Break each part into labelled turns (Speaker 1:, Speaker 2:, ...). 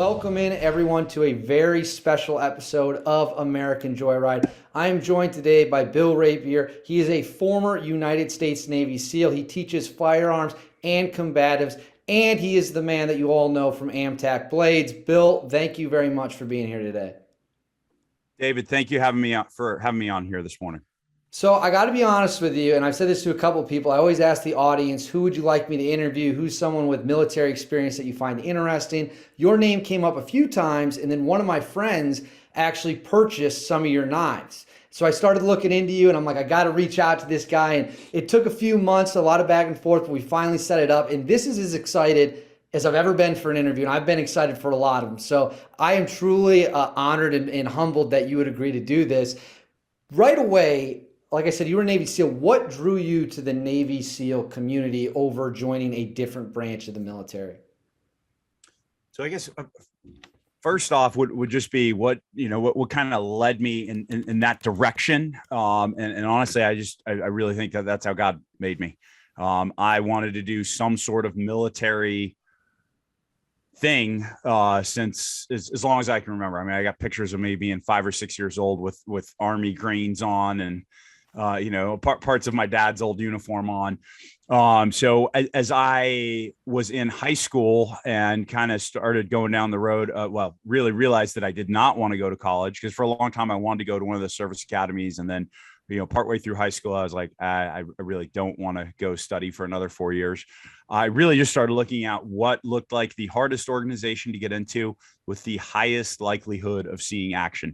Speaker 1: welcome in everyone to a very special episode of American Joyride. I am joined today by Bill Rapier. He is a former United States Navy SEAL. He teaches firearms and combatives, and he is the man that you all know from Amtac Blades. Bill, thank you very much for being here today.
Speaker 2: David, thank you for having me on here this morning.
Speaker 1: So I got to be honest with you, and I've said this to a couple of people. I always ask the audience, who would you like me to interview? Who's someone with military experience that you find interesting? Your name came up a few times, and then one of my friends actually purchased some of your knives. So I started looking into you, and I'm like, I got to reach out to this guy. And it took a few months, a lot of back and forth, but we finally set it up. And this is as excited as I've ever been for an interview, and I've been excited for a lot of them. So I am truly honored and humbled that you would agree to do this. Right away, like I said, you were a Navy SEAL. What drew you to the Navy SEAL community over joining a different branch of the military?
Speaker 2: So I guess first off would just be what kind of led me in that direction. And honestly, I really think that that's how God made me. I wanted to do some sort of military thing since as long as I can remember. I mean, I got pictures of me being 5 or 6 years old with Army greens on and parts of my dad's old uniform on. So as I was in high school and kind of started going down the road, really realized that I did not want to go to college, because for a long time I wanted to go to one of the service academies. And then, partway through high school, I was like, I really don't want to go study for another 4 years. I really just started looking at what looked like the hardest organization to get into with the highest likelihood of seeing action.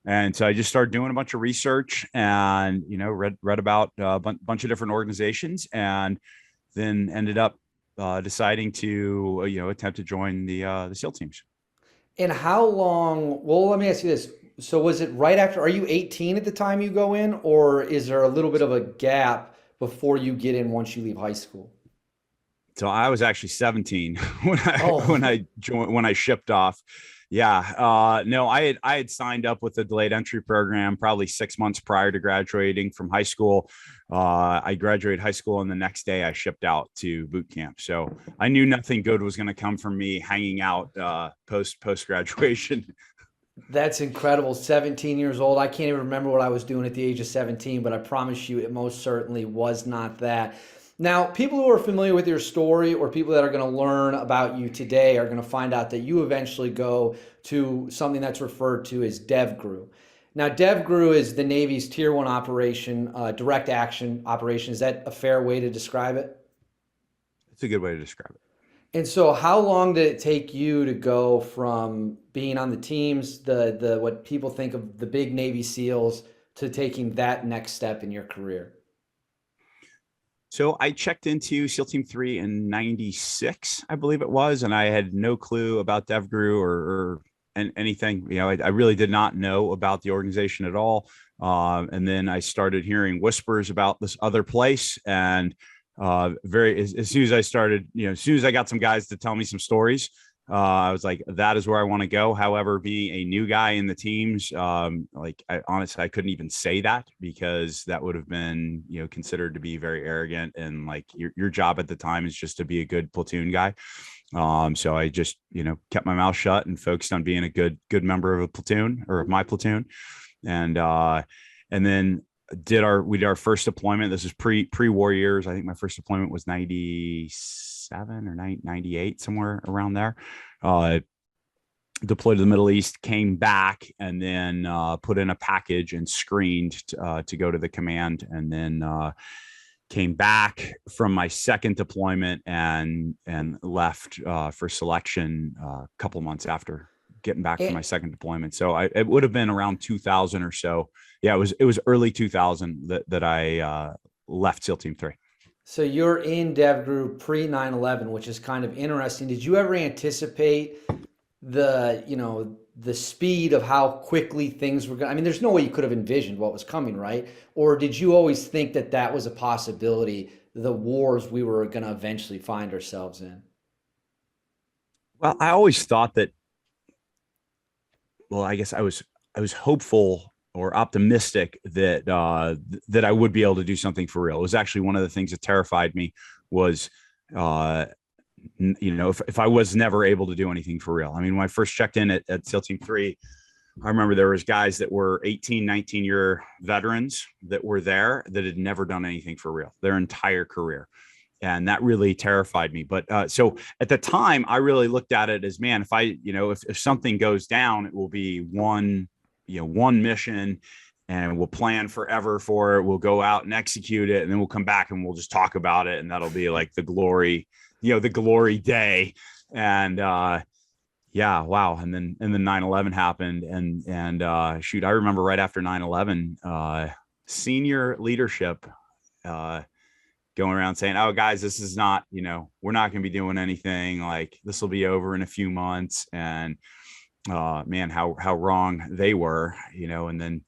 Speaker 2: And so I just started doing a bunch of research and, read about a bunch of different organizations, and then ended up deciding to, attempt to join the SEAL teams.
Speaker 1: And how long, well, let me ask you this. So was it right after, are you 18 at the time you go in, or is there a little bit of a gap before you get in once you leave high school?
Speaker 2: So I was actually 17 when I shipped off. Yeah. No, I had signed up with the delayed entry program probably 6 months prior to graduating from high school. I graduated high school, and the next day I shipped out to boot camp. So I knew nothing good was going to come from me hanging out post graduation.
Speaker 1: That's incredible. 17 years old. I can't even remember what I was doing at the age of 17, but I promise you it most certainly was not that. Now, people who are familiar with your story, or people that are going to learn about you today, are going to find out that you eventually go to something that's referred to as DevGru. Now, DevGru is the Navy's Tier 1 operation, direct action operation. Is that a fair way to describe it?
Speaker 2: It's a good way to describe it.
Speaker 1: And so how long did it take you to go from being on the teams, the what people think of the big Navy SEALs, to taking that next step in your career?
Speaker 2: So I checked into SEAL Team 3 in 96, I believe it was, and I had no clue about DevGru or anything. I really did not know about the organization at all. And then I started hearing whispers about this other place, and as soon as I started, as soon as I got some guys to tell me some stories, I was like, that is where I want to go. However, being a new guy in the teams, I couldn't even say that, because that would have been, considered to be very arrogant. And like your job at the time is just to be a good platoon guy. So I just, kept my mouth shut and focused on being a good member of a platoon, or of my platoon. And then we did our first deployment. This is pre-war years. I think my first deployment was 97 or 98, somewhere around there. Deployed to the Middle East, came back, and then put in a package and screened to go to the command, and then came back from my second deployment and left for selection a couple months after getting back from my second deployment. So it would have been around 2000 or so. Yeah, it was early 2000 that I left SEAL Team 3.
Speaker 1: So you're in DevGru pre 9/11, which is kind of interesting. Did you ever anticipate the speed of how quickly things were going? I mean, there's no way you could have envisioned what was coming, right? Or did you always think that was a possibility, the wars we were going to eventually find ourselves in?
Speaker 2: Well, I always thought that. Well, I guess I was hopeful or optimistic that I would be able to do something for real. It was actually one of the things that terrified me, was if I was never able to do anything for real. I mean, when I first checked in at SEAL Team 3, I remember there was guys that were 18, 19-year veterans that were there that had never done anything for real their entire career. And that really terrified me. But so at the time, I really looked at it as, man, if something goes down, it will be one mission, and we'll plan forever for it. We'll go out and execute it, and then we'll come back and we'll just talk about it. And that'll be like the glory day. And yeah, wow. And then 9/11 happened. And shoot, I remember right after 9/11, senior leadership going around saying, "Oh, guys, this is not, we're not going to be doing anything. Like, this will be over in a few months." And man, how wrong they were, and then,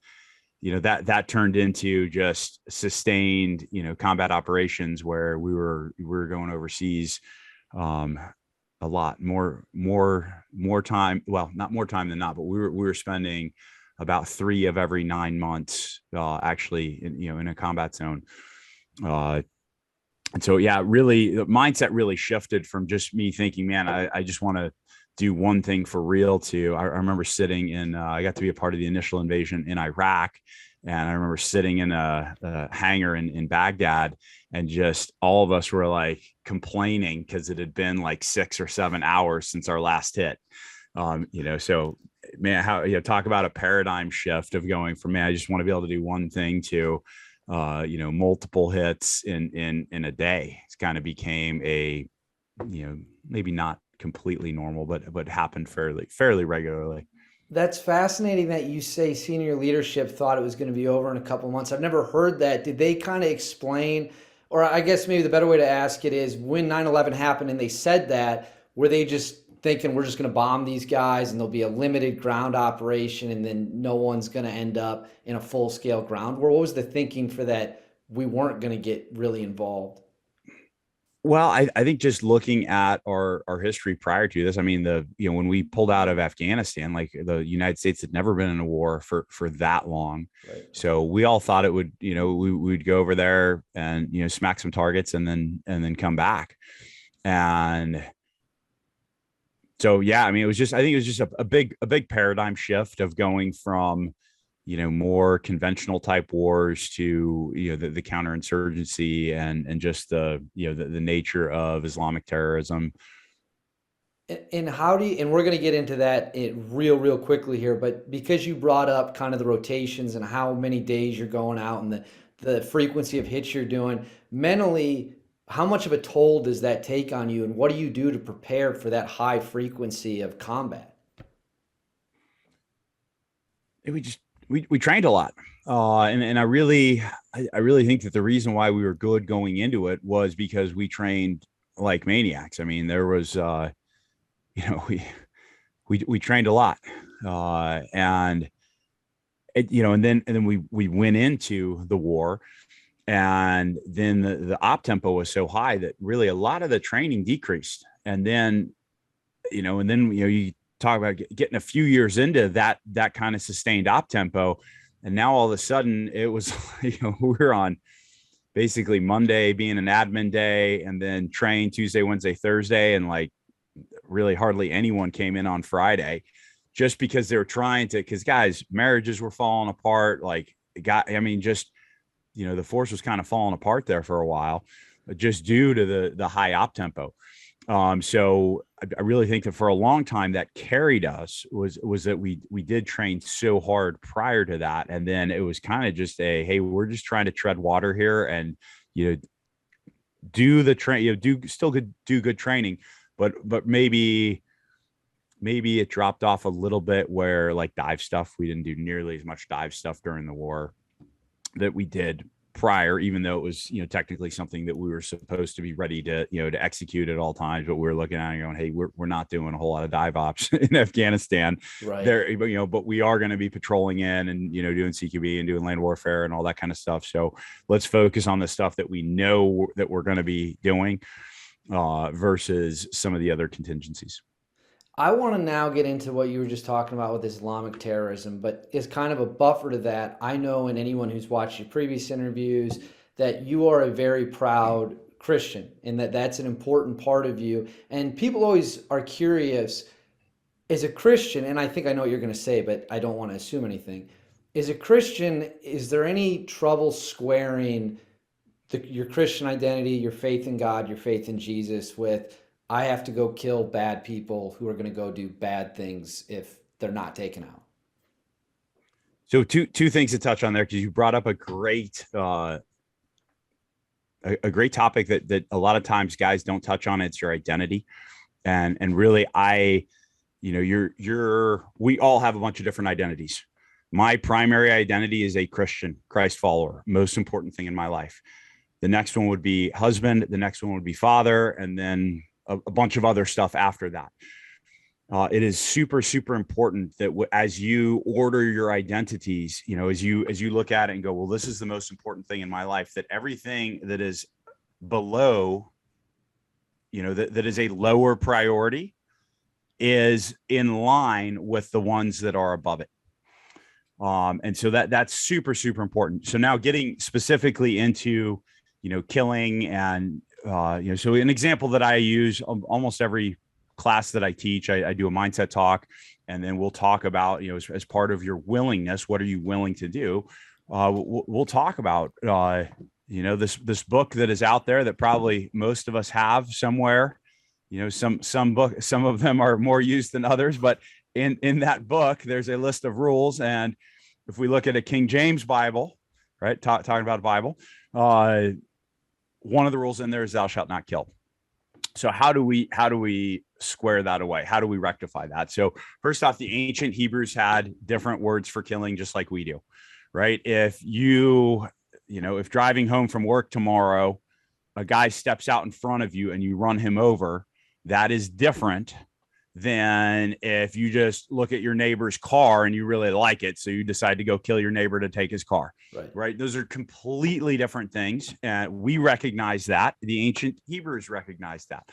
Speaker 2: that turned into just sustained, combat operations where we were going overseas a lot more time. Well, not more time than not, but we were spending about 3 of every 9 months actually in a combat zone. And so, yeah, really, the mindset really shifted from just me thinking, man, I just want to do one thing for real, to I remember sitting in, I got to be a part of the initial invasion in Iraq. And I remember sitting in a hangar in Baghdad, and just all of us were like complaining because it had been like 6 or 7 hours since our last hit. So, man, talk about a paradigm shift of going from, man, I just want to be able to do one thing, to multiple hits in a day. It's kind of became a, maybe not completely normal, but happened fairly regularly.
Speaker 1: That's fascinating that you say senior leadership thought it was going to be over in a couple months. I've never heard that. Did they kind of explain, or I guess maybe the better way to ask it is, when 9/11 happened and they said that, were they just thinking we're just going to bomb these guys and there'll be a limited ground operation and then no one's going to end up in a full-scale ground war? What was the thinking for that we weren't going to get really involved?
Speaker 2: Well, I think just looking at our history prior to this, I mean, when we pulled out of Afghanistan, like, the United States had never been in a war for that long.
Speaker 1: Right.
Speaker 2: So we all thought it would, we would go over there and, smack some targets and then come back. And so, yeah, I mean, I think it was just a big paradigm shift of going from, more conventional type wars to, the counterinsurgency and just the nature of Islamic terrorism.
Speaker 1: And how do you, and we're going to get into that real quickly here, but because you brought up kind of the rotations and how many days you're going out and the frequency of hits you're doing, mentally, how much of a toll does that take on you, and what do you do to prepare for that high frequency of combat?
Speaker 2: We trained a lot. And I really think that the reason why we were good going into it was because we trained like maniacs. I mean, there was, we trained a lot. And then we went into the war, and then the op tempo was so high that really a lot of the training decreased. And then, you talk about getting a few years into that kind of sustained op tempo. And now all of a sudden it was, we're on basically Monday being an admin day, and then train Tuesday, Wednesday, Thursday. And like really hardly anyone came in on Friday, just because they were trying to, because guys, marriages were falling apart. Like, the force was kind of falling apart there for a while, just due to the high op tempo. So I really think that for a long time that carried us was that we did train so hard prior to that. And then it was kind of just hey, we're just trying to tread water here and, do the train, do good training, but maybe it dropped off a little bit, where like dive stuff, we didn't do nearly as much dive stuff during the war that we did prior, even though it was, technically something that we were supposed to be ready to, to execute at all times. But we were looking at it and going, hey, we're not doing a whole lot of dive ops in Afghanistan.
Speaker 1: Right.
Speaker 2: There, but we are going to be patrolling in and, doing CQB and doing land warfare and all that kind of stuff. So let's focus on the stuff that we know that we're going to be doing versus some of the other contingencies.
Speaker 1: I want to now get into what you were just talking about with Islamic terrorism, but as kind of a buffer to that, I know, and anyone who's watched your previous interviews, that you are a very proud Christian, and that's an important part of you. And people always are curious, as a Christian, and I think I know what you're going to say, but I don't want to assume anything. As a Christian, is there any trouble squaring your Christian identity, your faith in God, your faith in Jesus with, I have to go kill bad people who are going to go do bad things if they're not taken out?
Speaker 2: So two things to touch on there, because you brought up a great great topic that a lot of times guys don't touch on. It's your identity, and really, we all have a bunch of different identities. My primary identity is a Christian, Christ follower, most important thing in my life. The next one would be husband. The next one would be father, and then a bunch of other stuff after that. It is super, super important that as you order your identities, as you look at it and go, well, this is the most important thing in my life, that everything that is below, that is a lower priority, is in line with the ones that are above it. And so that's super, super important. So now getting specifically into, killing and, so an example that I use almost every class that I teach, I do a mindset talk, and then we'll talk about, as part of your willingness, what are you willing to do? We'll talk about, this book that is out there that probably most of us have somewhere. Some of them are more used than others, but in that book, there's a list of rules. And if we look at a King James Bible, right, talking about a Bible, one of the rules in there is thou shalt not kill. So how do we square that away? How do we rectify that? So first off, the ancient Hebrews had different words for killing, just like we do, right? If if driving home from work tomorrow, a guy steps out in front of you and you run him over, that is different than if you just look at your neighbor's car and you really like it, so you decide to go kill your neighbor to take his car. Right? Those are completely different things, and we recognize that. The ancient Hebrews recognized that.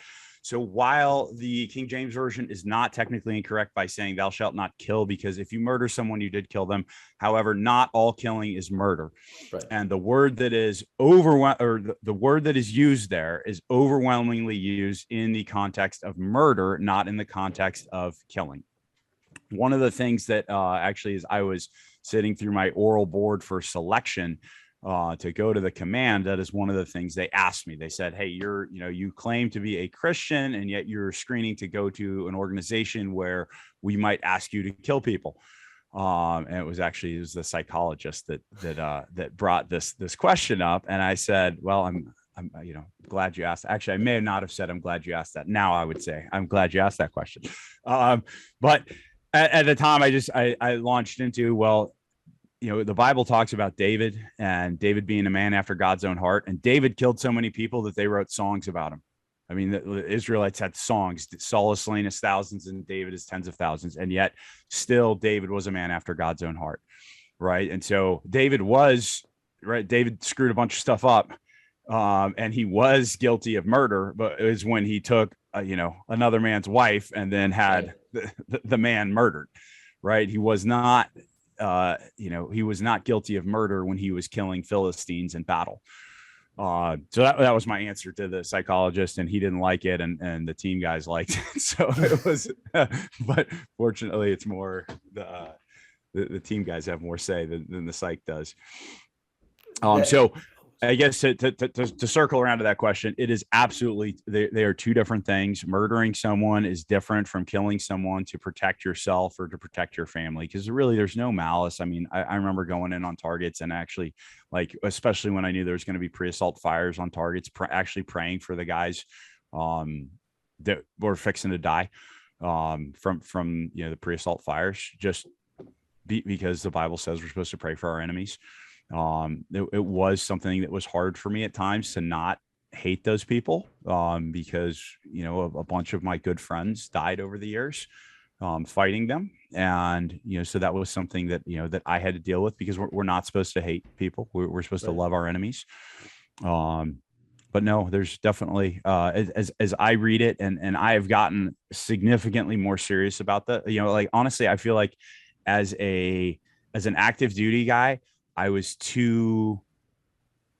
Speaker 2: So while the King James Version is not technically incorrect by saying thou shalt not kill, because if you murder someone, you did kill them. However, not all killing is murder. Right. And the word that is the word that is used there is overwhelmingly used in the context of murder, not in the context of killing. One of the things that actually, as I was sitting through my oral board for selection to go to the command, that is one of the things they asked me. They said, hey, you claim to be a Christian, and yet you're screening to go to an organization where we might ask you to kill people. And it was the psychologist that brought this question up. And I said, well, I'm glad you asked. Actually, I may not have said, I'm glad you asked that. Now I would say, I'm glad you asked that question. But at the time, I launched into, well, the Bible talks about David, and David being a man after God's own heart. And David killed so many people that they wrote songs about him. I mean, the Israelites had songs. Saul is slain his thousands and David is tens of thousands. And yet still David was a man after God's own heart. Right. And so David screwed a bunch of stuff up. And he was guilty of murder, but it was when he took, another man's wife and then had the man murdered. Right. He was not guilty of murder when he was killing Philistines in battle. So that was my answer to the psychologist, and he didn't like it, and the team guys liked it. So it was, but fortunately, it's more the team guys have more say than the psych does. So I guess to circle around to that question, it is absolutely, they are two different things. Murdering someone is different from killing someone to protect yourself or to protect your family, because really there's no malice. I mean, I remember going in on targets and actually, especially when I knew there was going to be pre-assault fires on targets, actually praying for the guys that were fixing to die from the pre-assault fires, just because the Bible says we're supposed to pray for our enemies. It was something that was hard for me at times to not hate those people, because, a bunch of my good friends died over the years, fighting them. And, so that was something that, that I had to deal with, because we're not supposed to hate people. We're supposed to love our enemies. But no, there's definitely, as I read it, and I have gotten significantly more serious about that. Honestly, I feel like as an active duty guy, I was too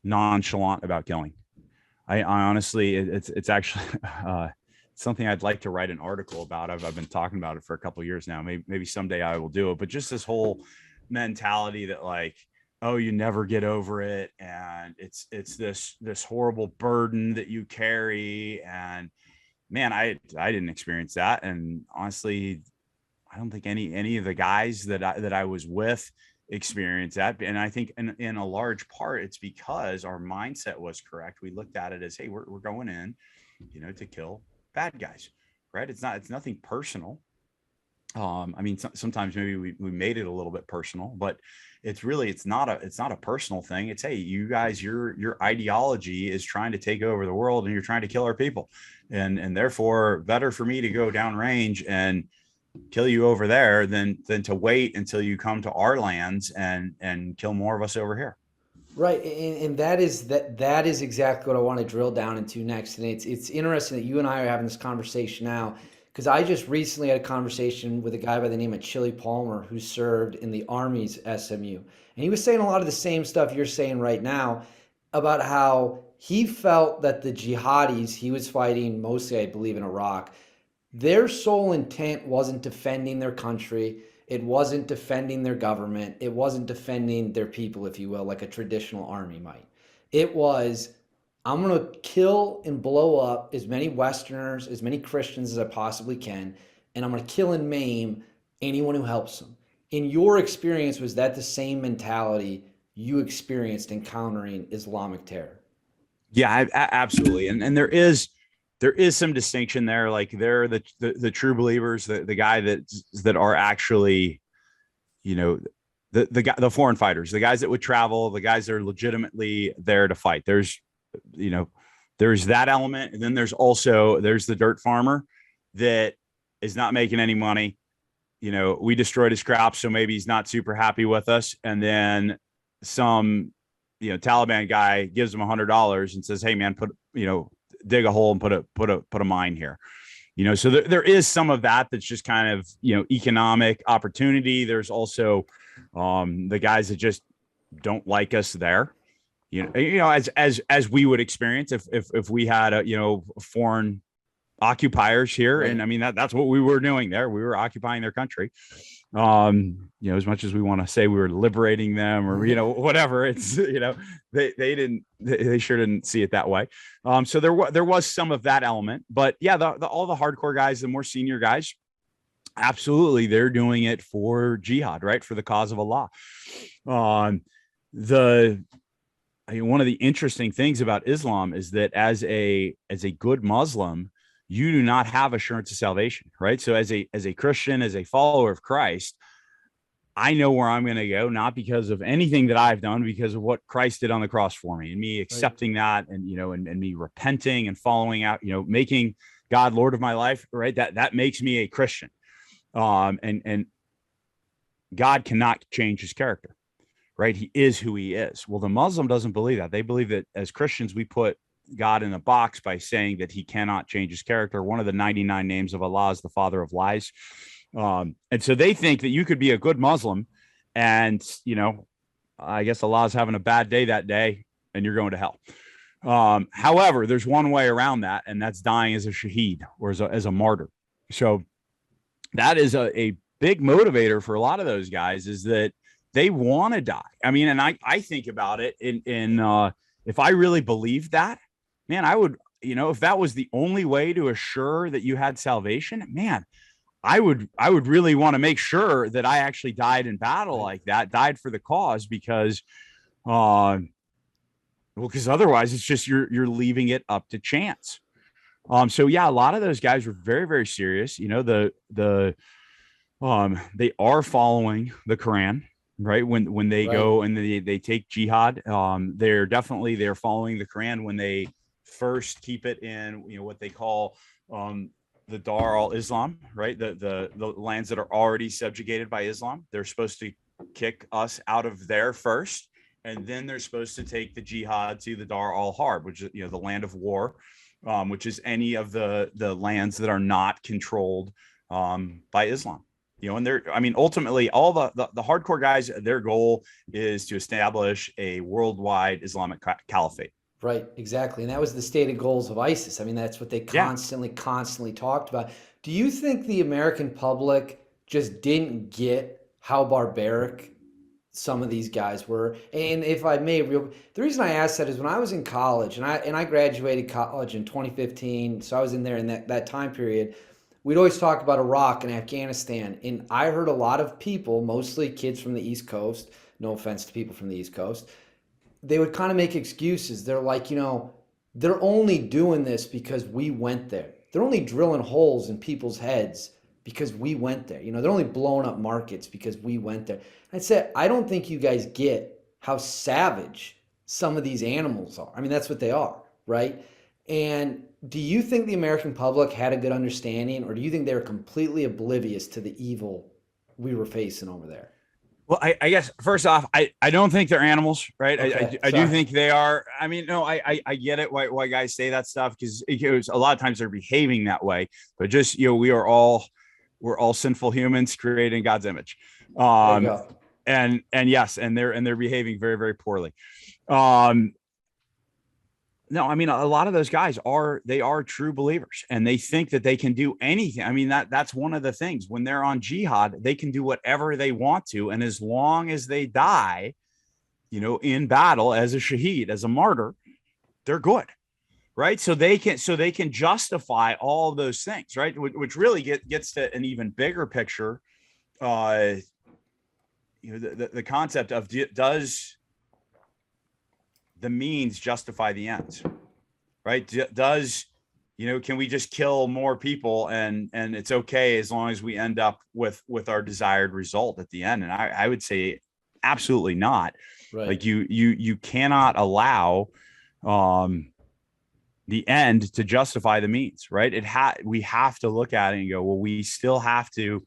Speaker 2: nonchalant about killing. I honestly, it's actually something I'd like to write an article about. I've been talking about it for a couple of years now. Maybe someday I will do it. But just this whole mentality that like, oh, you never get over it, and it's this horrible burden that you carry. And man, I didn't experience that. And honestly, I don't think any of the guys that I was with experienced that. And I think in a large part, it's because our mindset was correct. We looked at it as, hey, we're going in, to kill bad guys, right? It's nothing personal. I mean, sometimes maybe we made it a little bit personal, but it's not a personal thing. It's, hey, you guys, your ideology is trying to take over the world, and you're trying to kill our people, and therefore better for me to go downrange and kill you over there than to wait until you come to our lands and kill more of us over here.
Speaker 1: Right, and that is exactly what I want to drill down into next. And it's interesting that you and I are having this conversation now, because I just recently had a conversation with a guy by the name of Chili Palmer who served in the Army's SMU, and he was saying a lot of the same stuff you're saying right now about how he felt that the jihadis he was fighting, mostly I believe in Iraq, their sole intent wasn't defending their country. It wasn't defending their government. It wasn't defending their people, if you will, like a traditional army might. It was, I'm going to kill and blow up as many Westerners, as many Christians as I possibly can, and I'm going to kill and maim anyone who helps them. In your experience, was that the same mentality you experienced encountering Islamic terror?
Speaker 2: Yeah, absolutely. And there is some distinction there. Like they're the true believers, the guy that are actually, the foreign fighters, the guys that would travel, the guys that are legitimately there to fight. You know, there's that element. And then there's the dirt farmer that is not making any money. We destroyed his crops, so maybe he's not super happy with us. And then some, Taliban guy gives him $100 and says, hey man, dig a hole and put a mine here. So there is some of that that's just kind of, economic opportunity. There's also the guys that just don't like us there, as we would experience if we had foreign occupiers here. Right. And I mean, that's what we were doing there. We were occupying their country. As much as we want to say we were liberating them or, whatever, it's, they sure didn't see it that way. So there was some of that element, but yeah, all the hardcore guys, the more senior guys, absolutely. They're doing it for jihad, right? For the cause of Allah. One of the interesting things about Islam is that as a good Muslim, you do not have assurance of salvation, right? So as a Christian, as a follower of Christ, I know where I'm going to go, not because of anything that I've done, because of what Christ did on the cross for me and me accepting that and, and me repenting and following out, making God Lord of my life, right? That makes me a Christian. And God cannot change his character, right? He is who he is. Well, the Muslim doesn't believe that. They believe that as Christians, we put God in a box by saying that he cannot change his character. One of the 99 names of Allah is the father of lies. And so they think that you could be a good Muslim and, I guess Allah's having a bad day that day and you're going to hell. However, there's one way around that, and that's dying as a shaheed or as a martyr. So that is a big motivator for a lot of those guys, is that they want to die. I mean, and I think about it if I really believed that, man, I would, if that was the only way to assure that you had salvation, man, I would really want to make sure that I actually died in battle like that, died for the cause, because otherwise it's just, you're leaving it up to chance. So yeah, a lot of those guys were very, very serious. They are following the Quran, right? When they go and they take jihad, they're following the Quran when they first keep it in, what they call the Dar al-Islam, right? The lands that are already subjugated by Islam. They're supposed to kick us out of there first, and then they're supposed to take the jihad to the Dar al-Harb, which is, the land of war, which is any of the lands that are not controlled by Islam. And ultimately all the hardcore guys, their goal is to establish a worldwide Islamic caliphate.
Speaker 1: Right, exactly. And that was the stated goals of ISIS. I mean, that's what they
Speaker 2: Yeah.
Speaker 1: constantly talked about. Do you think the American public just didn't get how barbaric some of these guys were? And if I may, the reason I asked that is when I was in college, and I graduated college in 2015, so I was in there in that time period. We'd always talk about Iraq and Afghanistan, and I heard a lot of people, mostly kids from the East Coast. No offense to people from the East Coast, they would kind of make excuses. They're like, they're only doing this because we went there. They're only drilling holes in people's heads because we went there. They're only blowing up markets because we went there. I'd say, I don't think you guys get how savage some of these animals are. I mean, that's what they are, right? And do you think the American public had a good understanding, or do you think they were completely oblivious to the evil we were facing over there?
Speaker 2: Well, I guess first off, I don't think they're animals, right?
Speaker 1: Okay,
Speaker 2: I do
Speaker 1: sorry.
Speaker 2: think they are. I mean, no, I get it why guys say that stuff, because a lot of times they're behaving that way, but just, we're all sinful humans created in God's image.
Speaker 1: There you go.
Speaker 2: And yes, and they're behaving very, very poorly. No, I mean, a lot of those guys are true believers, and they think that they can do anything. I mean, that's one of the things. When they're on jihad, they can do whatever they want to. And as long as they die, in battle as a shaheed, as a martyr, they're good. Right. So they can justify all of those things. Right. Which really gets to an even bigger picture. The concept of, does the means justify the ends, right? Does, can we just kill more people and it's okay as long as we end up with our desired result at the end? And I would say absolutely not.
Speaker 1: Right.
Speaker 2: Like you cannot allow the end to justify the means, right? We have to look at it and go, well, we still have to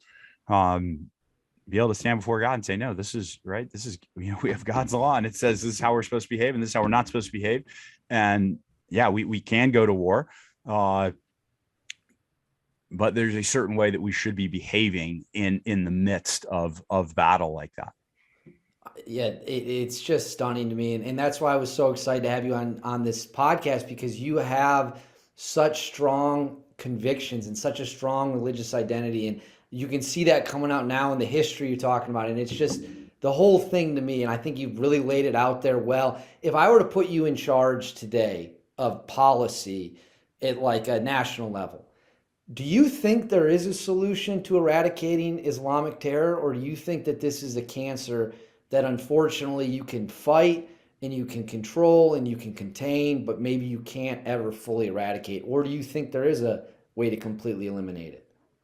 Speaker 2: be able to stand before God and say, no, this is right. This is, we have God's law, and it says this is how we're supposed to behave, and this is how we're not supposed to behave. And yeah, we can go to war, but there's a certain way that we should be behaving in the midst of battle like that.
Speaker 1: Yeah, it's just stunning to me. And that's why I was so excited to have you on this podcast, because you have such strong convictions and such a strong religious identity. And you can see that coming out now in the history you're talking about. And it's just the whole thing to me. And I think you've really laid it out there well. If I were to put you in charge today of policy at like a national level, do you think there is a solution to eradicating Islamic terror? Or do you think that this is a cancer that unfortunately you can fight and you can control and you can contain, but maybe you can't ever fully eradicate? Or do you think there is a way to completely eliminate it?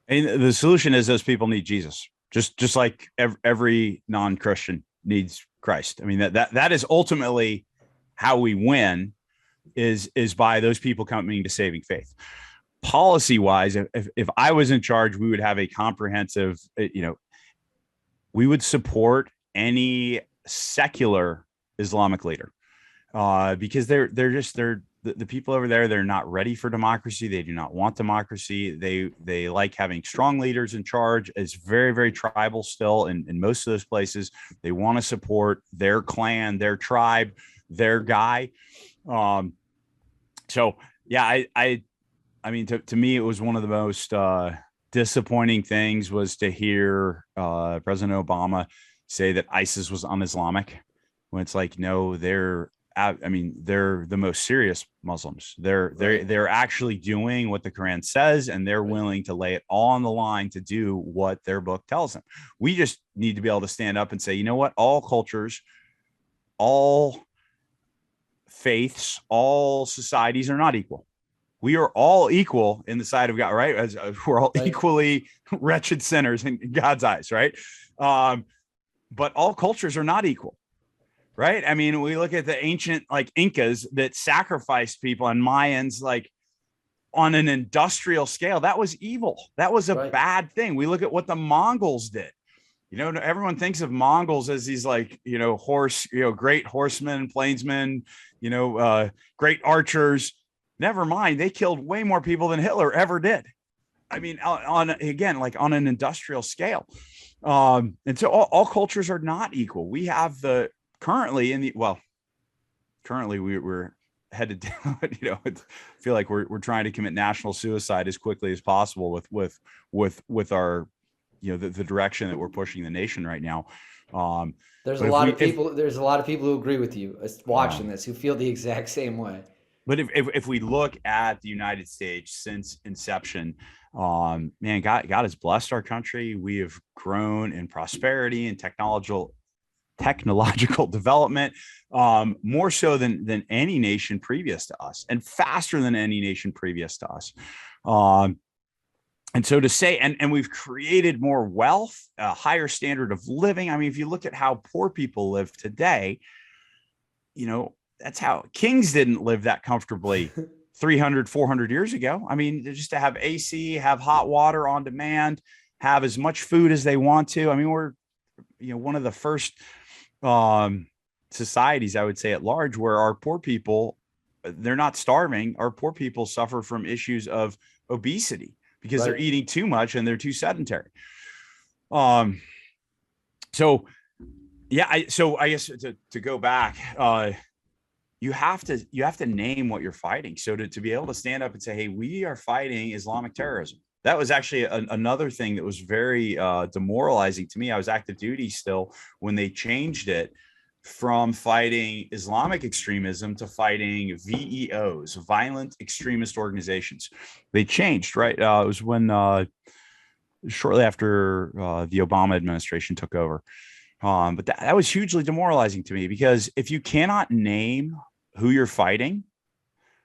Speaker 2: And the solution is those people need Jesus, just like every non-Christian needs Christ. I mean, that is ultimately how we win, is by those people coming to saving faith. Policy wise, if I was in charge, we would have a comprehensive, we would support any secular Islamic leader, because they're the people over there. They're not ready for democracy. They do not want democracy. They like having strong leaders in charge. It's very, very tribal still in most of those places. They want to support their clan, their tribe, their guy. So yeah, I mean, to me, it was one of the most disappointing things was to hear President Obama say that ISIS was un-Islamic, when it's like, no, they're the most serious Muslims. They're actually doing what the Quran says, and they're willing to lay it all on the line to do what their book tells them. We just need to be able to stand up and say, you know what? All cultures, all faiths, all societies are not equal. We are all equal in the sight of God, right? As we're all equally wretched sinners in God's eyes, right? But all cultures are not equal, right? I mean, we look at the ancient like Incas that sacrificed people, and Mayans, like on an industrial scale. That was evil. That was a bad thing. We look at what the Mongols did. Everyone thinks of Mongols as these like, great horsemen, plainsmen, great archers. Never mind, they killed way more people than Hitler ever did. I mean, on an industrial scale. And so all cultures are not equal. We have currently we're headed down, feel like we're trying to commit national suicide as quickly as possible with our, the direction that we're pushing the nation right now.
Speaker 1: There's a
Speaker 2: But
Speaker 1: lot of people. There's a lot of people who agree with you watching
Speaker 2: um,
Speaker 1: this, who feel the exact same way.
Speaker 2: but if we look at the United States since inception, man, God has blessed our country. We have grown in prosperity and technological development, more so than any nation previous to us, and faster than any nation previous to us. And so to say, and we've created more wealth, a higher standard of living. I mean, if you look at how poor people live today, that's how kings didn't live that comfortably 300, 400 years ago. I mean, just to have AC, have hot water on demand, have as much food as they want to. I mean, we're, one of the first societies, I would say at large, where our poor people, they're not starving. Our poor people suffer from issues of obesity because they're eating too much and they're too sedentary. So I guess to go back, you have to name what you're fighting. So to be able to stand up and say, hey, we are fighting Islamic terrorism. That was actually another thing that was very demoralizing to me. I was active duty still when they changed it from fighting Islamic extremism to fighting VEOs, violent extremist organizations. They changed, right? It was when shortly after the Obama administration took over. But that was hugely demoralizing to me, because if you cannot name who you're fighting,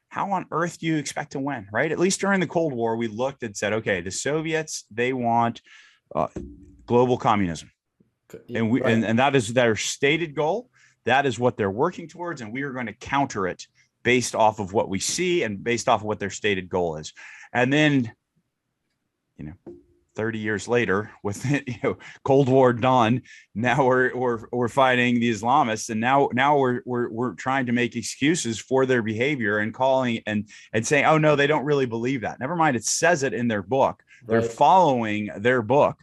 Speaker 2: how on earth do you expect to win, right? At least during the Cold War, we looked and said, okay, the Soviets, they want global communism. And and that is their stated goal. That is what they're working towards. And we are going to counter it based off of what we see and based off of what their stated goal is. And then, 30 years later, with Cold War done, now we're fighting the Islamists, and now we're trying to make excuses for their behavior and calling and saying, oh no, they don't really believe that. Never mind, it says it in their book. They're following their book,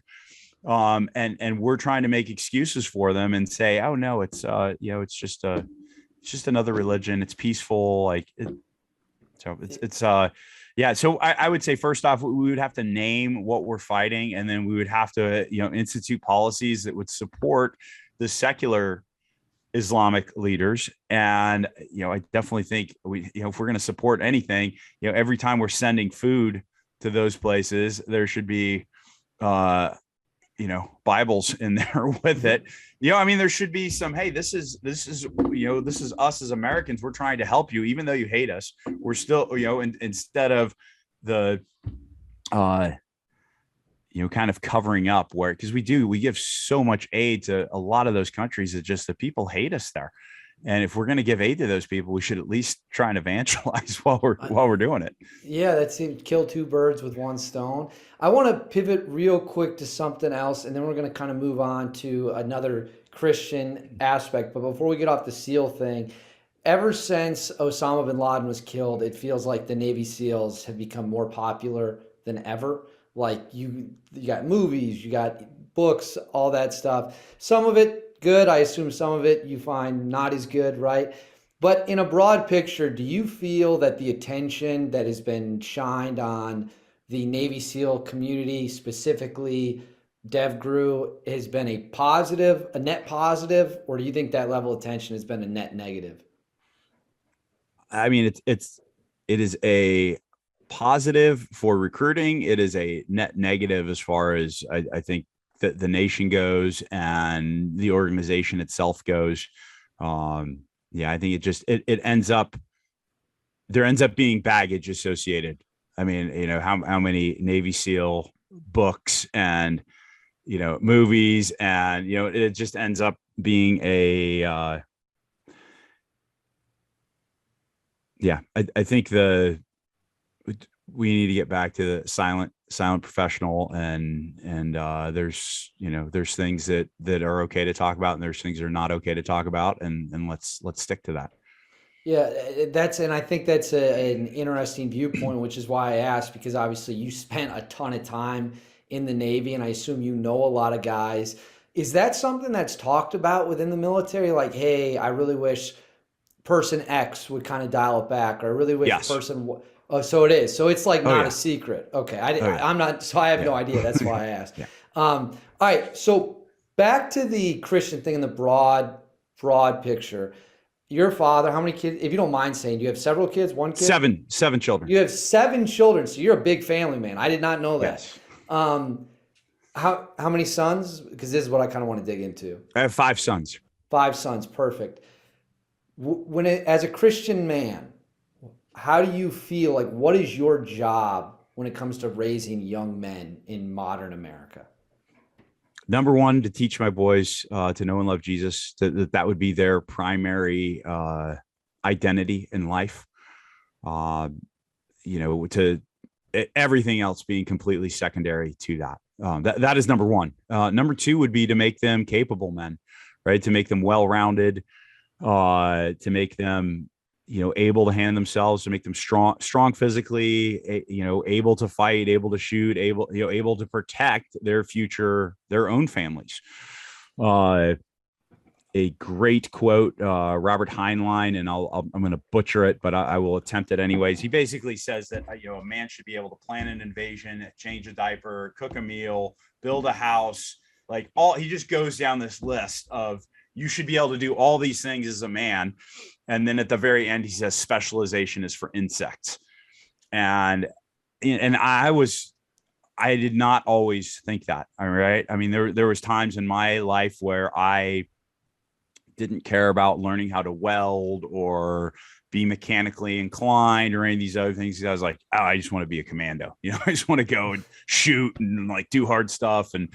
Speaker 2: and we're trying to make excuses for them and say, oh no, it's it's just another religion. It's peaceful, So I would say, first off, we would have to name what we're fighting, and then we would have to, institute policies that would support the secular Islamic leaders. And, I definitely think if we're going to support anything, every time we're sending food to those places, there should be, Bibles in there with it. There should be some, hey, this is us as Americans. We're trying to help you, even though you hate us. We're still, instead of the, kind of covering up because we give so much aid to a lot of those countries that just the people hate us there. And if we're going to give aid to those people, we should at least try and evangelize while we're doing it.
Speaker 1: Yeah, that seemed kill two birds with one stone. I want to pivot real quick to something else, and then we're going to kind of move on to another Christian aspect. But before we get off the SEAL thing, ever since Osama bin Laden was killed, it feels like the Navy SEALs have become more popular than ever. Like you got movies, you got books, all that stuff. Some of it good. I assume some of it you find not as good, right? But in a broad picture, do you feel that the attention that has been shined on the Navy SEAL community, specifically DevGru, has been a net positive, or do you think that level of attention has been a net negative?
Speaker 2: I mean, it is a positive for recruiting. It is a net negative as far as I think that the nation goes and the organization itself goes. I think it ends up, there ends up being baggage associated. I mean, how many Navy SEAL books and, movies, and, it just ends up being I think we need to get back to the silent professional, and there's things that are okay to talk about, and there's things that are not okay to talk about, and let's stick to that.
Speaker 1: Yeah, and I think that's an interesting viewpoint, which is why I asked, because obviously you spent a ton of time in the Navy, and I assume you know a lot of guys. Is that something that's talked about within the military? Like, hey, I really wish person X would kind of dial it back, or really with
Speaker 2: Yes.
Speaker 1: person. Oh, so it is. So it's like
Speaker 2: Oh
Speaker 1: not a
Speaker 2: yeah.
Speaker 1: secret. Okay,
Speaker 2: Oh yeah.
Speaker 1: I'm not. So I have
Speaker 2: Yeah.
Speaker 1: no idea. That's why I asked.
Speaker 2: Yeah.
Speaker 1: All right. So back to the Christian thing in the broad picture. Your father, how many kids? If you don't mind saying, do you have several kids? One kid?
Speaker 2: Seven children.
Speaker 1: You have 7 children. So you're a big family, man. I did not know that.
Speaker 2: Yes.
Speaker 1: How many sons? Because this is what I kind of want to dig into.
Speaker 2: I have 5 sons.
Speaker 1: 5 sons. Perfect. As a Christian man, how do you feel like, what is your job when it comes to raising young men in modern America?
Speaker 2: Number one, to teach my boys to know and love Jesus. That would be their primary identity in life. To everything else being completely secondary to that. That is number one. Number two would be to make them capable men, right? To make them well-rounded, to make them, able to handle themselves, to make them strong physically, able to fight, able to shoot, able to protect their future, their own families. A great quote, Robert Heinlein, and I'm going to butcher it, but I will attempt it anyways. He basically says that, a man should be able to plan an invasion, change a diaper, cook a meal, build a house, he just goes down this list of, you should be able to do all these things as a man. And then at the very end, he says specialization is for insects. And I did not always think that. All right. I mean, there was times in my life where I didn't care about learning how to weld or be mechanically inclined or any of these other things. I was like, oh, I just want to be a commando. I just want to go and shoot and do hard stuff. And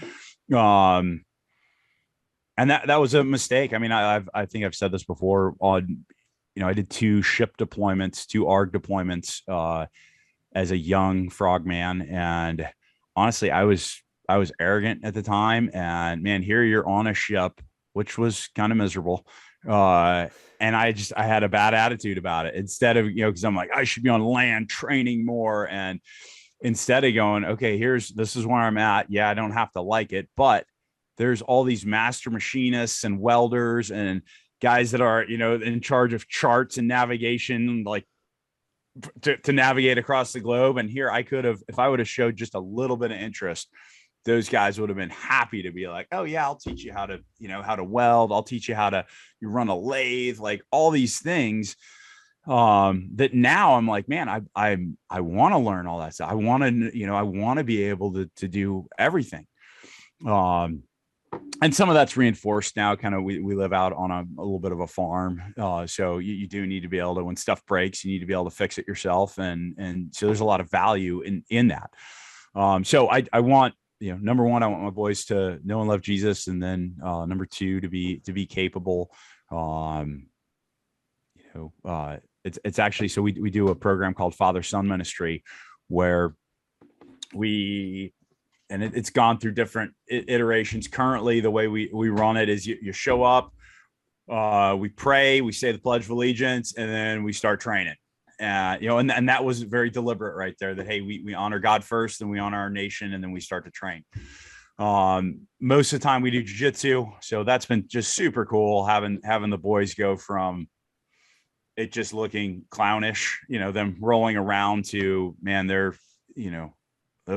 Speaker 2: that was a mistake. I mean, I think I've said this before on, I did 2 ship deployments, 2 ARG deployments as a young frogman. And honestly, I was arrogant at the time. And man, here you're on a ship, which was kind of miserable. And I had a bad attitude about it, instead of, because I'm like, I should be on land training more. And instead of going, okay, this is where I'm at. Yeah, I don't have to like it, but there's all these master machinists and welders and guys that are, in charge of charts and navigation, to navigate across the globe. And here I could have, if I would have showed just a little bit of interest, those guys would have been happy to be like, oh yeah, I'll teach you how to weld. I'll teach you how to run a lathe, all these things. That now I'm like, man, I want to learn all that stuff. I want to be able to do everything. And some of that's reinforced now. Kind of, we live out on a little bit of a farm. So you do need to be able to, when stuff breaks, you need to be able to fix it yourself. And so there's a lot of value in that. So I want, number one, I want my boys to know and love Jesus. And then, number two, to be capable. It's actually, so we do a program called Father-Son Ministry, where it's gone through different iterations. Currently, the way we run it is you show up, we pray, we say the Pledge of Allegiance, and then we start training. And that was very deliberate right there, that, hey, we honor God first, then we honor our nation, and then we start to train. Most of the time we do jiu-jitsu. So that's been just super cool, having the boys go from it just looking clownish, them rolling around, to, man, they're,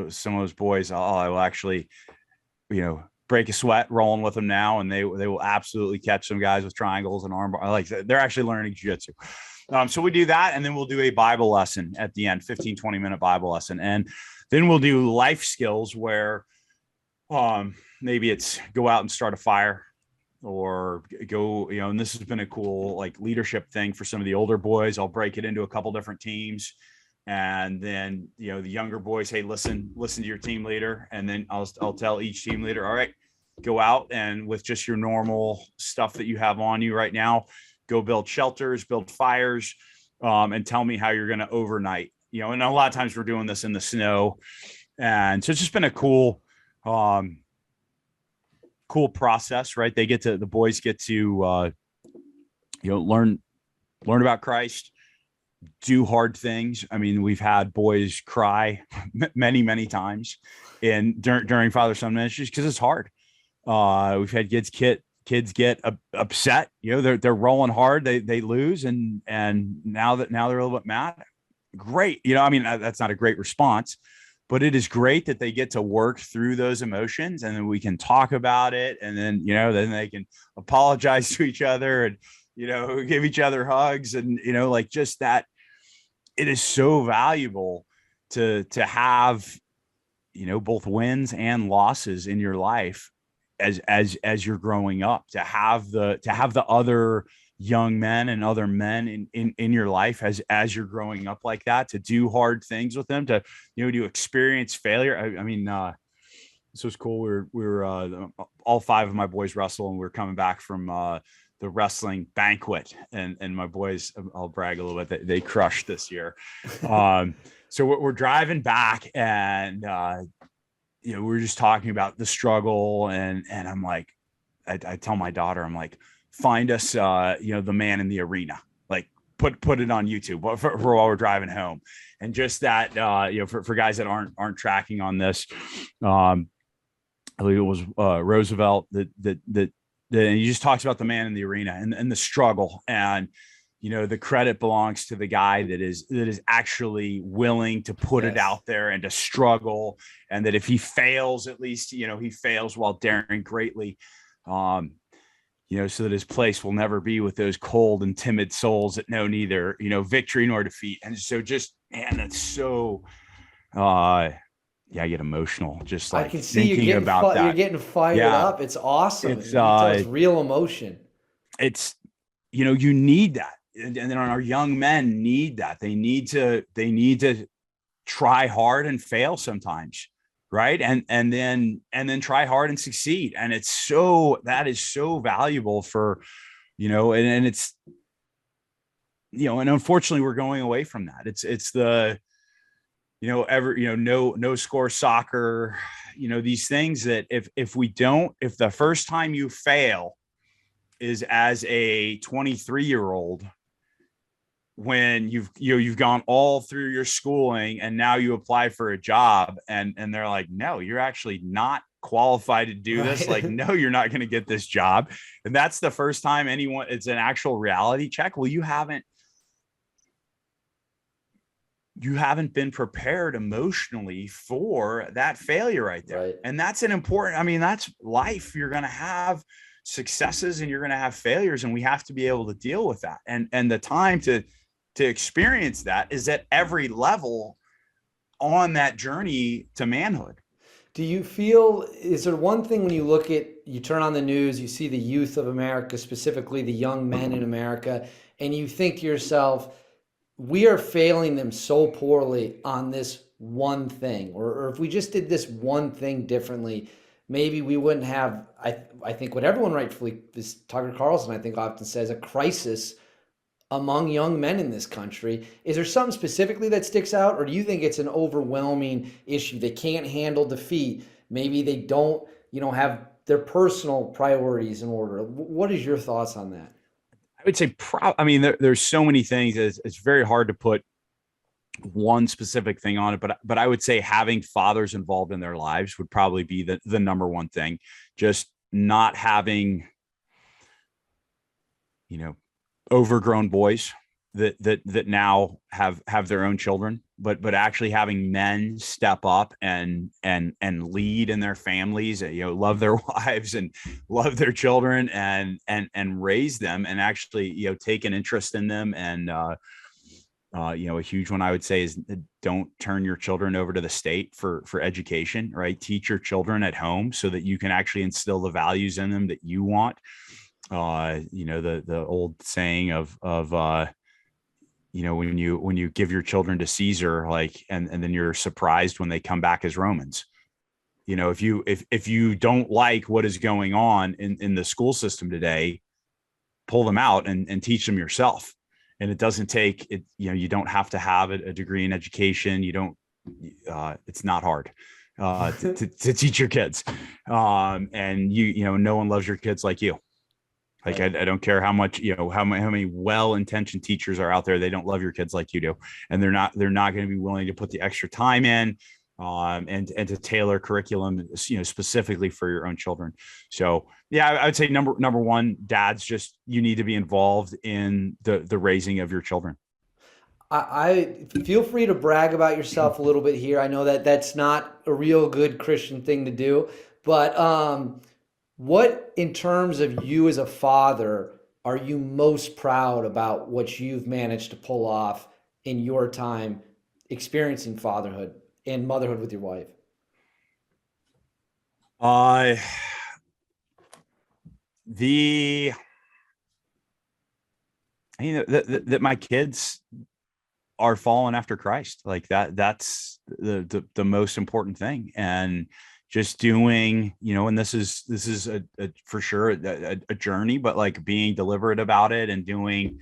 Speaker 2: some of those boys, I will actually, break a sweat rolling with them now. And they will absolutely catch some guys with triangles and arm bar. They're actually learning jiu-jitsu. So we do that. And then we'll do a Bible lesson at the end, 15-20-minute Bible lesson. And then we'll do life skills where maybe it's go out and start a fire, or go, and this has been a cool leadership thing for some of the older boys. I'll break it into a couple different teams. And then, the younger boys, hey, listen to your team leader. And then I'll tell each team leader, all right, go out and with just your normal stuff that you have on you right now, go build shelters, build fires, and tell me how you're going to overnight, and a lot of times we're doing this in the snow. And so it's just been a cool process, right? The boys get to, learn about Christ, do hard things. I mean, we've had boys cry many, many times during Father-Son ministries, because it's hard. We've had kids kids get upset. They're rolling hard. They lose. And now they're a little bit mad. Great. I mean, that's not a great response, but it is great that they get to work through those emotions, and then we can talk about it. And then, then they can apologize to each other and, give each other hugs, and, like just that. It is so valuable to have, both wins and losses in your life as you're growing up, to have the other young men and other men in your life as you're growing up like that, to do hard things with them, to, to experience failure. I mean, this was cool. We were all 5 of my boys wrestle, and we we're coming back from, the wrestling banquet, and my boys, I'll brag a little bit, they crushed this year. So we're driving back, and, we're just talking about the struggle, and I'm like, I tell my daughter, I'm like, find us, the man in the arena, like put it on YouTube for while we're driving home. And just that, for guys that aren't tracking on this, I believe it was Roosevelt that he just talks about the man in the arena and the struggle, and the credit belongs to the guy that is actually willing to put it out there and to struggle, and that if he fails, at least he fails while daring greatly, so that his place will never be with those cold and timid souls that know neither victory nor defeat. And so just, man, that's so I get emotional just like
Speaker 1: I can see
Speaker 2: thinking about that.
Speaker 1: You're getting fired up. It's awesome. It's real emotion.
Speaker 2: It's, you need that. And then our young men need that. They need to try hard and fail sometimes. Right. And then try hard and succeed. And that is so valuable for, and it's, and unfortunately we're going away from that. It's the, no score soccer, these things that if the first time you fail is as a 23-year-old, when you've gone all through your schooling and now you apply for a job and they're like, no, you're actually not qualified to do this. Like, no, you're not going to get this job. And that's the first time it's an actual reality check. Well, you haven't been prepared emotionally for that failure right there. Right. And that's that's life. You're going to have successes and you're going to have failures, and we have to be able to deal with that. And the time to experience that is at every level on that journey to manhood.
Speaker 1: Do you feel, is there one thing when you turn on the news, you see the youth of America, specifically the young men in America, and you think to yourself, we are failing them so poorly on this one thing, or if we just did this one thing differently, maybe we wouldn't have, I think what everyone rightfully, this Tucker Carlson, I think often says, a crisis among young men in this country. Is there something specifically that sticks out, or do you think it's an overwhelming issue? They can't handle defeat. Maybe they don't, have their personal priorities in order. What is your thoughts on that?
Speaker 2: I would say, there's so many things. It's very hard to put one specific thing on it, but I would say having fathers involved in their lives would probably be the number one thing. Just not having, overgrown boys that now have their own children, but actually having men step up and lead in their families, love their wives and love their children and raise them, and actually, take an interest in them. And, a huge one I would say is don't turn your children over to the state for education, right? Teach your children at home so that you can actually instill the values in them that you want. The old saying of when you give your children to Caesar, and then you're surprised when they come back as Romans. If you don't like what is going on in the school system today, pull them out and teach them yourself. And it doesn't take it, you don't have to have a degree in education. It's not hard to teach your kids. And no one loves your kids like you. Like, I don't care how much, how many well-intentioned teachers are out there. They don't love your kids like you do. And they're not going to be willing to put the extra time in, and to tailor curriculum, specifically for your own children. So yeah, I would say number one, dads, just, you need to be involved in the raising of your children.
Speaker 1: I feel free to brag about yourself a little bit here. I know that that's not a real good Christian thing to do, but what, in terms of you as a father, are you most proud about what you've managed to pull off in your time experiencing fatherhood and motherhood with your wife?
Speaker 2: Uh, the, that my kids are following after Christ. Like that's the most important thing. And just doing, and this is a for sure a journey, but like being deliberate about it and doing,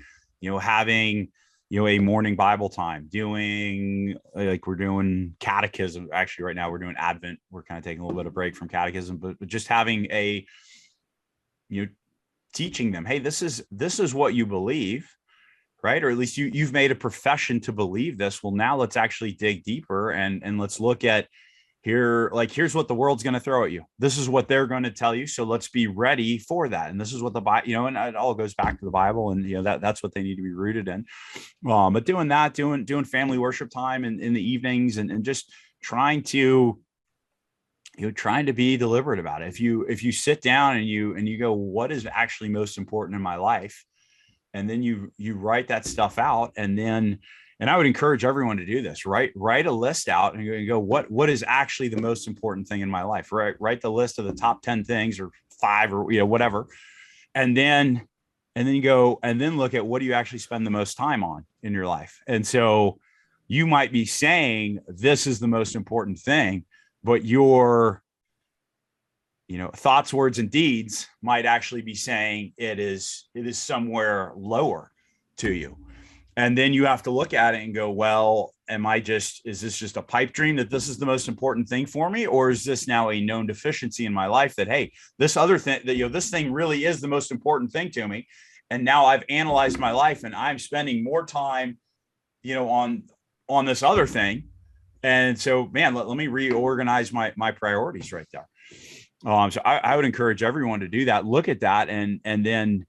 Speaker 2: having, a morning Bible time, doing, like, we're doing catechism. Actually, right now we're doing Advent. We're kind of taking a little bit of break from catechism, but just having a, teaching them, hey, this is what you believe, right? Or at least you've made a profession to believe this. Well, now let's actually dig deeper and let's look at here's what the world's going to throw at you. This is what they're going to tell you. So let's be ready for that. And this is what the Bible, and it all goes back to the Bible, and that's what they need to be rooted in. But doing that, doing family worship time in the evenings, and just trying to be deliberate about it. If you sit down and you go, what is actually most important in my life? And then you write that stuff out, and I would encourage everyone to do this. Write a list out and go, what is actually the most important thing in my life? Write the list of the top 10 things, or 5, or whatever, and then you go and then look at what do you actually spend the most time on in your life. And so you might be saying this is the most important thing, but your thoughts, words, and deeds might actually be saying it is somewhere lower to you. And then you have to look at it and go, well, is this just a pipe dream that this is the most important thing for me? Or is this now a known deficiency in my life that, hey, this other thing that, this thing really is the most important thing to me. And now I've analyzed my life and I'm spending more time, on this other thing. And so, man, let me reorganize my priorities right there. So I would encourage everyone to do that. Look at that. And then,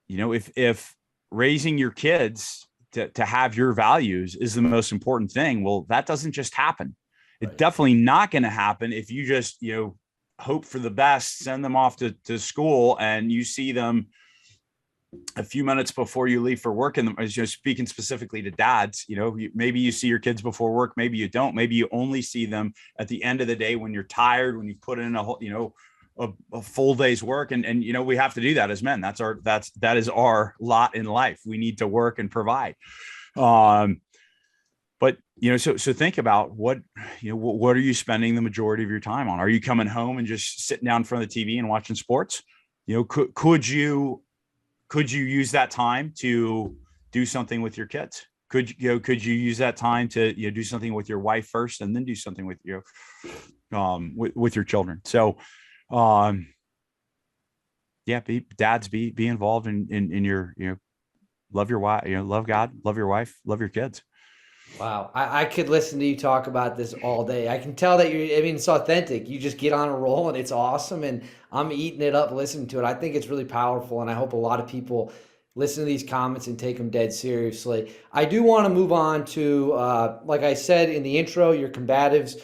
Speaker 2: if raising your kids to have your values is the most important thing, well, that doesn't just happen. It's definitely not going to happen if you just, hope for the best, send them off to school, and you see them a few minutes before you leave for work. And speaking specifically to dads, maybe you see your kids before work, maybe you don't, maybe you only see them at the end of the day when you're tired, when you've put in a whole, a full day's work. And we have to do that as men. That is our lot in life. We need to work and provide. But so think about what are you spending the majority of your time on? Are you coming home and just sitting down in front of the TV and watching sports? Could you use that time to do something with your kids? Could you use that time to do something with your wife first, and then do something with with your children? So dads, be involved in your, love your wife, love God, love your wife, love your kids.
Speaker 1: Wow. I could listen to you talk about this all day. I can tell that it's authentic. You just get on a roll and it's awesome. And I'm eating it up, listening to it. I think it's really powerful. And I hope a lot of people listen to these comments and take them dead seriously. I do want to move on to, like I said in the intro, your combatives,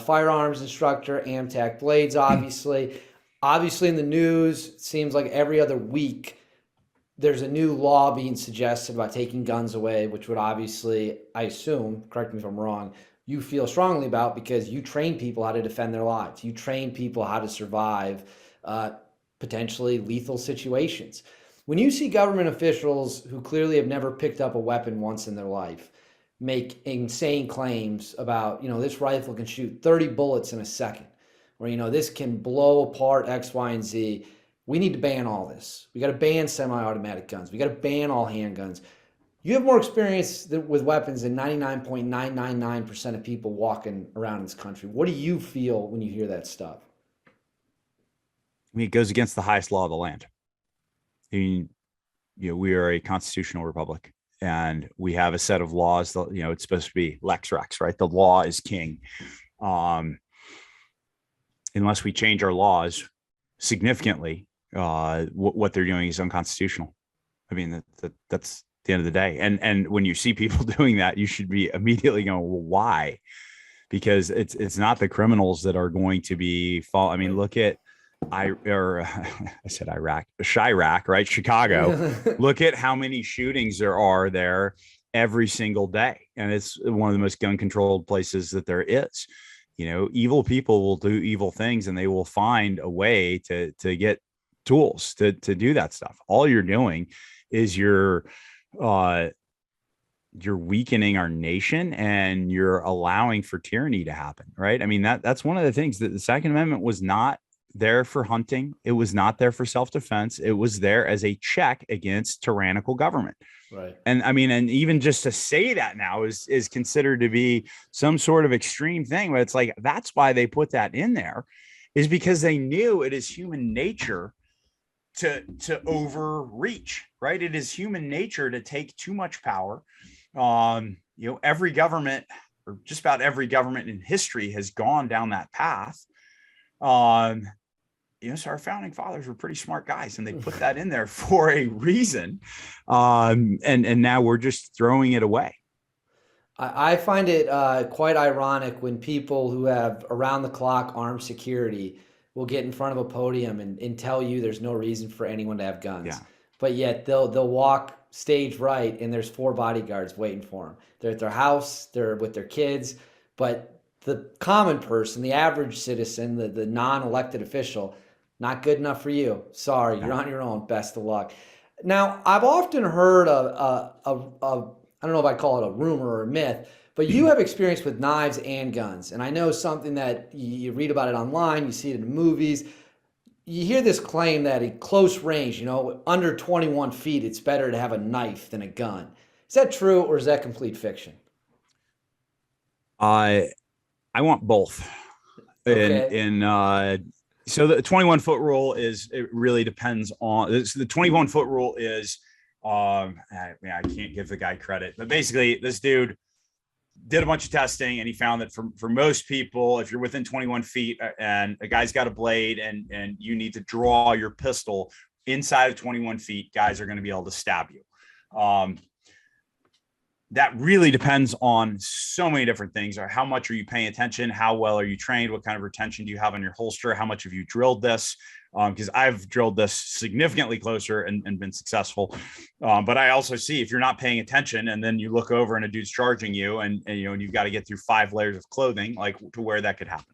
Speaker 1: firearms instructor, Amtac Blades, obviously. Obviously in the news, it seems like every other week, there's a new law being suggested about taking guns away, which would obviously, I assume, correct me if I'm wrong, you feel strongly about, because you train people how to defend their lives. You train people how to survive potentially lethal situations. When you see government officials who clearly have never picked up a weapon once in their life make insane claims about, this rifle can shoot 30 bullets in a second, or, this can blow apart X, Y, and Z, we need to ban all this. We got to ban semi-automatic guns. We got to ban all handguns. You have more experience with weapons than 99.999% of people walking around this country. What do you feel when you hear that stuff?
Speaker 2: It goes against the highest law of the land. We are a constitutional republic, and we have a set of laws that, it's supposed to be lex rex, right? The law is king. Unless we change our laws significantly, what they're doing is unconstitutional. I mean, that's the end of the day. And when you see people doing that, you should be immediately going, well, why? Because it's not the criminals that are going to be I mean, look at I said Iraq, Chirac, right? Chicago. Look at how many shootings there are there every single day. And it's one of the most gun controlled places that there is. Evil people will do evil things, and they will find a way to get tools to do that stuff. All you're doing is you're weakening our nation, and you're allowing for tyranny to happen, right? I mean, that's one of the things that the Second Amendment was not there for hunting. It was not there for self-defense. It was there as a check against tyrannical government.
Speaker 1: Right.
Speaker 2: And I mean, and even just to say that now is considered to be some sort of extreme thing, but it's like, that's why they put that in there, is because they knew it is human nature to overreach, right? It is human nature to take too much power. Every government, or just about every government in history, has gone down that path. So our founding fathers were pretty smart guys, and they put that in there for a reason. And now we're just throwing it away.
Speaker 1: I find it quite ironic when people who have around the clock armed security will get in front of a podium and tell you there's no reason for anyone to have guns.
Speaker 2: Yeah.
Speaker 1: But yet they'll walk stage right, and there's 4 bodyguards waiting for them. They're at their house, they're with their kids, but the common person, the average citizen, the non-elected official, not good enough for you. Sorry, you're on your own. Best of luck. Now, I've often heard I don't know if I call it a rumor or a myth, but you have experience with knives and guns. And I know something that you read about it online, you see it in the movies. You hear this claim that at close range, under 21 feet, it's better to have a knife than a gun. Is that true, or is that complete fiction?
Speaker 2: I want both.
Speaker 1: Okay.
Speaker 2: So the 21-foot rule it really depends on this. The 21-foot rule is, I can't give the guy credit, but basically this dude did a bunch of testing, and he found that for most people, if you're within 21 feet and a guy's got a blade and you need to draw your pistol inside of 21 feet, guys are going to be able to stab you. That really depends on so many different things. Or how much are you paying attention? How well are you trained? What kind of retention do you have on your holster? How much have you drilled this? Because I've drilled this significantly closer and been successful. But I also see if you're not paying attention, and then you look over and a dude's charging you, and you've got to get through 5 layers of clothing, like to where that could happen.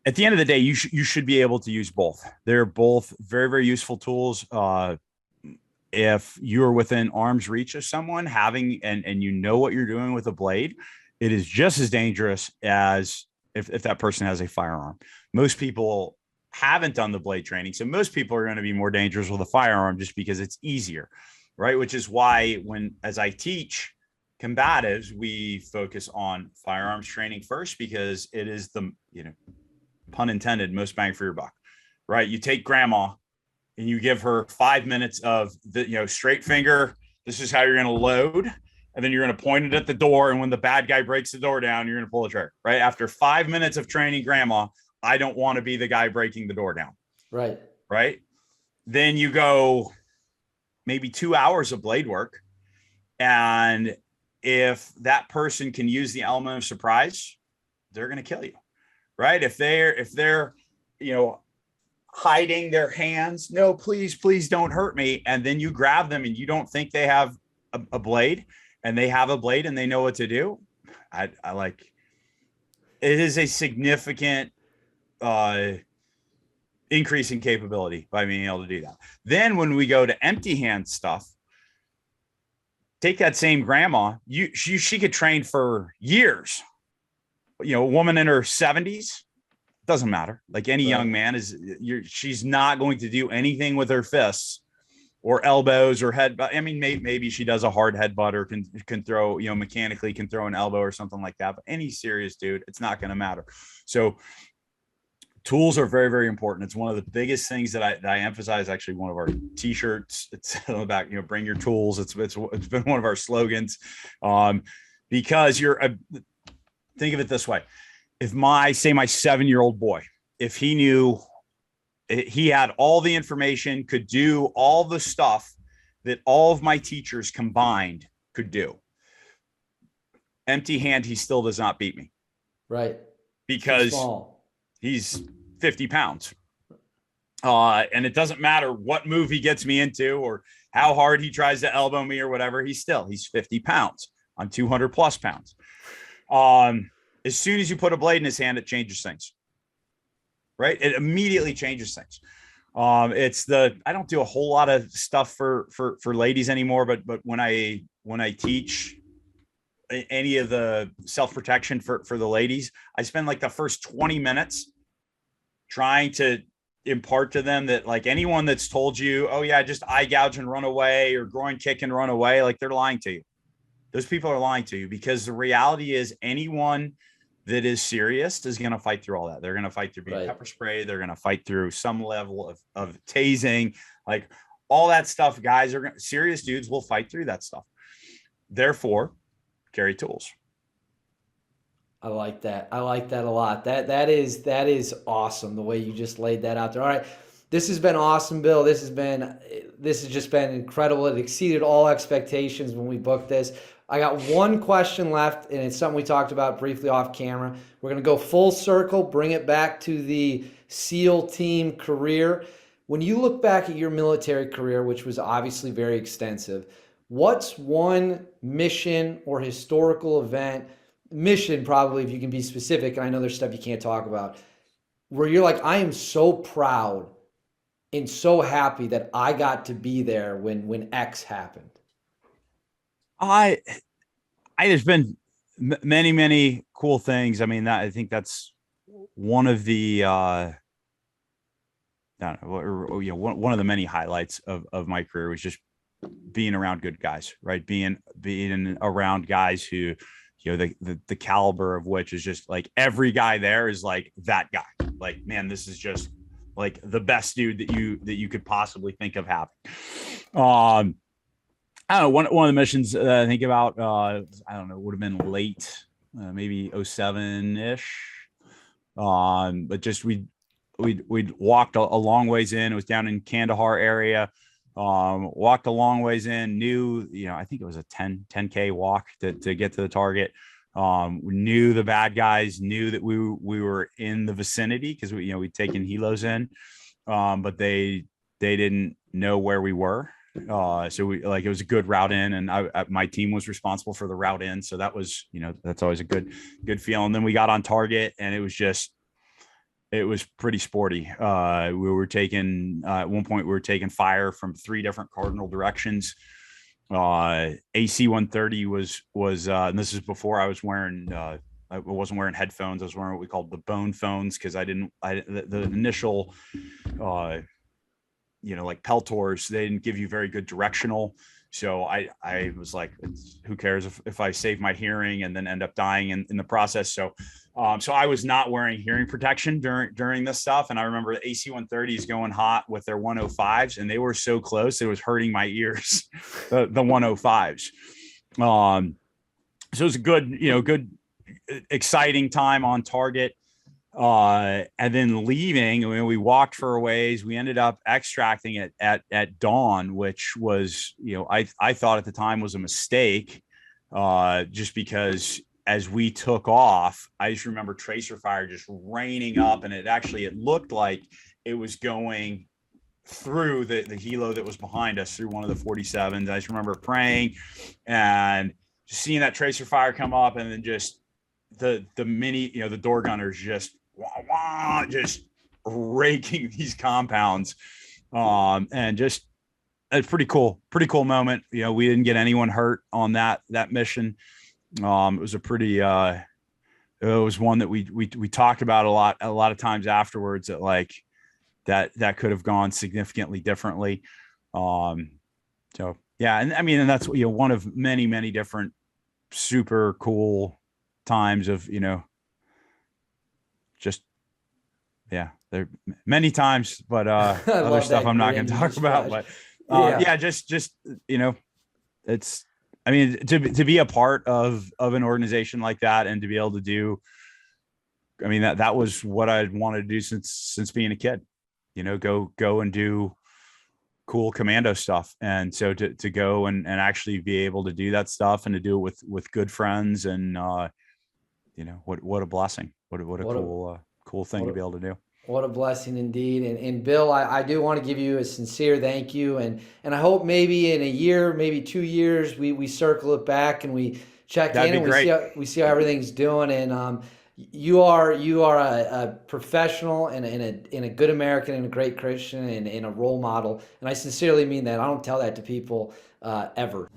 Speaker 2: At the end of the day, you should be able to use both. They're both very, very useful tools. If you're within arm's reach of someone and you know what you're doing with a blade, it is just as dangerous as if that person has a firearm. Most people haven't done the blade training, so most people are going to be more dangerous with a firearm just because it's easier, right? Which is why as I teach combatives, we focus on firearms training first, because it is the, pun intended, most bang for your buck, right? You take grandma and you give her 5 minutes of the, straight finger. This is how you're going to load. And then you're going to point it at the door. And when the bad guy breaks the door down, you're going to pull the trigger, right? After 5 minutes of training grandma, I don't want to be the guy breaking the door down.
Speaker 1: Right.
Speaker 2: Right. Then you go maybe 2 hours of blade work. And if that person can use the element of surprise, they're going to kill you. Right. If they're, hiding their hands, no, please don't hurt me, and then you grab them and you don't think they have a blade, and they have a blade and they know what to do, I like it is a significant increase in capability by being able to do that. Then when we go to empty hand stuff, take that same grandma, she could train for years, a woman in her 70s, doesn't matter. Like any young man she's not going to do anything with her fists or elbows or head. I mean, maybe she does a hard headbutt or can throw, mechanically can throw an elbow or something like that. But any serious dude, it's not going to matter. So tools are very, very important. It's one of the biggest things that I emphasize. Actually, one of our t-shirts, it's on the back, bring your tools. It's been one of our slogans. because think of it this way. If my 7-year-old boy, if he knew he had all the information, could do all the stuff that all of my teachers combined could do, empty hand, he still does not beat me.
Speaker 1: Right.
Speaker 2: Because he's 50 pounds. And it doesn't matter what move he gets me into or how hard he tries to elbow me or whatever. He's 50 pounds. I'm 200 plus pounds. As soon as you put a blade in his hand, it changes things, right? It immediately changes things. I don't do a whole lot of stuff for ladies anymore, but when I teach any of the self-protection for the ladies, I spend like the first 20 minutes trying to impart to them that, like, anyone that's told you, oh yeah, just eye gouge and run away or groin kick and run away, like, they're lying to you. Those people are lying to you, because the reality is anyone that is serious is going to fight through all that. They're going to fight through being pepper sprayed. They're going to fight through some level of tasing, like all that stuff. Guys are serious dudes will fight through that stuff. Therefore, carry tools.
Speaker 1: I like that. I like that a lot. That is awesome, the way you just laid that out there. All right. This has been awesome, Bill. This has just been incredible. It exceeded all expectations when we booked this. I got one question left, and it's something we talked about briefly off camera. We're going to go full circle, bring it back to the SEAL team career. When you look back at your military career, which was obviously very extensive, what's one mission or historical event, mission probably if you can be specific, and I know there's stuff you can't talk about, where you're like, I am so proud and so happy that I got to be there when X happened?
Speaker 2: There's been many cool things. I mean, I think that's one of the one of the many highlights of my career was just being around good guys, right? Being around guys who, the caliber of which is just like, every guy there is like that guy. Like, man, this is just like the best dude that you could possibly think of having. I don't know, one of the missions that I think about, I don't know, would have been late, maybe 07-ish. But just we'd walked a long ways in. It was down in Kandahar area. Walked a long ways in, I think it was a 10K walk to get to the target. We knew the bad guys, knew that we were in the vicinity because we'd taken helos in, but they didn't know where we were. So it was a good route in, and my team was responsible for the route in. So that was, that's always a good feeling. Then we got on target, and it was pretty sporty. At one point we were taking fire from 3 different cardinal directions. AC 130 was and this is before I was wearing, I wasn't wearing headphones. I was wearing what we called the bone phones, because the initial, like Peltors, they didn't give you very good directional. So I was like, who cares if I save my hearing and then end up dying in the process. So I was not wearing hearing protection during this stuff. And I remember the AC 130s going hot with their 105s, and they were so close, it was hurting my ears, the 105s. So it was a good, exciting time on target. And then leaving, we walked for a ways. We ended up extracting it at dawn, which was, I thought at the time was a mistake, just because as we took off, I just remember tracer fire just raining up, and it looked like it was going through the helo that was behind us, through one of the 47s. I just remember praying and just seeing that tracer fire come up, and then just the mini, the door gunners just raking these compounds, and just a pretty cool moment. We didn't get anyone hurt on that mission. It was a pretty it was one that we talked about a lot of times afterwards, that like that could have gone significantly differently. So yeah, and I mean, and that's one of many different super cool times of just, yeah, there are many times, but other stuff I'm not going to talk about. But just it's I mean, to be a part of an organization like that and to be able to do, I mean, that was what I'd wanted to do since being a kid, go and do cool commando stuff. And so to go and actually be able to do that stuff and to do it with good friends and, what a blessing. What a cool thing to be able to do.
Speaker 1: What a blessing indeed. And Bill, I do want to give you a sincere thank you. And I hope maybe in a year, maybe 2 years, we circle it back and we check
Speaker 2: That'd
Speaker 1: in
Speaker 2: be
Speaker 1: and we see how everything's doing. And you are a professional and a good American and a great Christian and a role model. And I sincerely mean that. I don't tell that to people ever.